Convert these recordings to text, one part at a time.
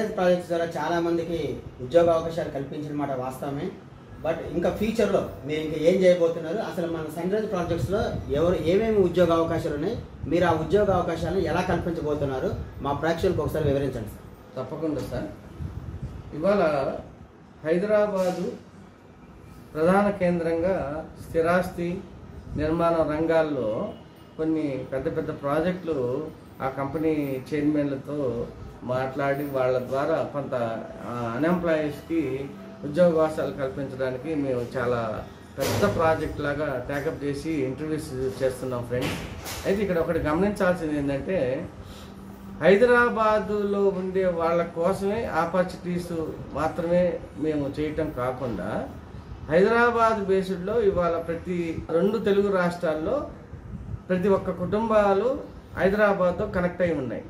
Sunrise projects ద్వారా చాలామందికి ఉద్యోగ అవకాశాలు కల్పించిన మాట వాస్తవమే. బట్ ఇంకా ఫ్యూచర్లో మీరు ఇంకా ఏం చేయబోతున్నారు, అసలు మన సన్రైజ్ ప్రాజెక్ట్స్లో ఏమేమి ఉద్యోగ అవకాశాలు ఉన్నాయి, మీరు ఆ ఉద్యోగ అవకాశాలను ఎలా కల్పించబోతున్నారు, మా ప్రేక్షకులకు ఒకసారి వివరించండి సార్. తప్పకుండా సార్. ఇవాళ హైదరాబాదు ప్రధాన కేంద్రంగా స్థిరాస్తి నిర్మాణ రంగాల్లో కొన్ని పెద్ద పెద్ద ప్రాజెక్టులు ఆ కంపెనీ చైర్మన్లతో మాట్లాడి వాళ్ళ ద్వారా కొంత అన్ఎంప్లాయీస్కి ఉద్యోగావకాశాలు కల్పించడానికి మేము చాలా పెద్ద ప్రాజెక్ట్ లాగా టేకప్ చేసి ఇంటర్వ్యూస్ చేస్తున్నాం ఫ్రెండ్స్. అయితే ఇక్కడ ఒకటి గమనించాల్సింది ఏంటంటే, హైదరాబాదులో ఉండే వాళ్ళ కోసమే ఆపర్చునిటీస్ మాత్రమే మేము చేయటం కాకుండా, హైదరాబాద్ బేస్డ్లో ఇవాళ ప్రతి 2 తెలుగు రాష్ట్రాల్లో ప్రతి ఒక్క కుటుంబాలు హైదరాబాద్తో కనెక్ట్ అయి ఉన్నాయి.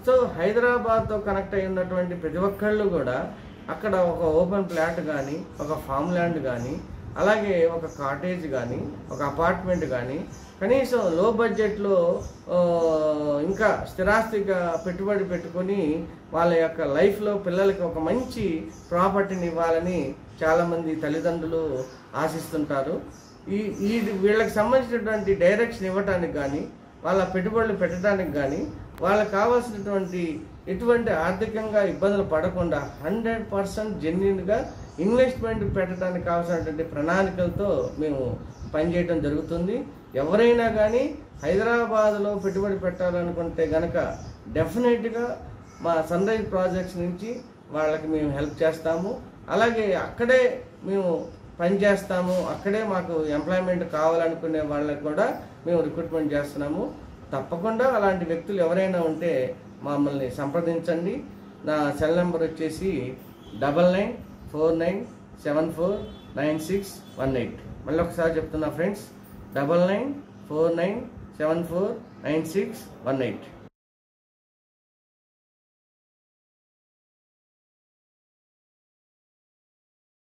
సో హైదరాబాద్తో కనెక్ట్ అయి ఉన్నటువంటి ప్రతి ఒక్కళ్ళు కూడా అక్కడ ఒక ఓపెన్ ప్లాట్ కానీ, ఒక ఫామ్ ల్యాండ్ కానీ, అలాగే ఒక కాటేజ్ కానీ, ఒక అపార్ట్మెంట్ కానీ, కనీసం లో బడ్జెట్లో ఇంకా స్థిరాస్తిగా పెట్టుబడి పెట్టుకొని వాళ్ళ యొక్క లైఫ్లో పిల్లలకి ఒక మంచి ప్రాపర్టీని ఇవ్వాలని చాలామంది తల్లిదండ్రులు ఆశిస్తుంటారు. వీళ్ళకి సంబంధించినటువంటి డైరెక్షన్ ఇవ్వటానికి కానీ, వాళ్ళ పెట్టుబడులు పెట్టడానికి కానీ, వాళ్ళకి కావాల్సినటువంటి ఎటువంటి ఆర్థికంగా ఇబ్బందులు పడకుండా 100% జెన్యున్గా ఇన్వెస్ట్మెంట్ పెట్టడానికి కావాల్సినటువంటి ప్రణాళికలతో మేము పనిచేయడం జరుగుతుంది. ఎవరైనా కానీ హైదరాబాద్లో పెట్టుబడి పెట్టాలనుకుంటే కనుక డెఫినెట్గా మా సన్రైజ్ ప్రాజెక్ట్స్ నుంచి వాళ్ళకి మేము హెల్ప్ చేస్తాము. అలాగే అక్కడే మేము పనిచేస్తాము, అక్కడే మాకు ఎంప్లాయ్మెంట్ కావాలనుకునే వాళ్ళకి కూడా మేము రిక్రూట్మెంట్ చేస్తున్నాము. తప్పకుండా అలాంటి వ్యక్తులు ఎవరైనా ఉంటే మమ్మల్ని సంప్రదించండి. నా సెల్ నెంబర్ వచ్చేసి 9949749618. మళ్ళీ ఒకసారి చెప్తున్నా ఫ్రెండ్స్, 9949749618.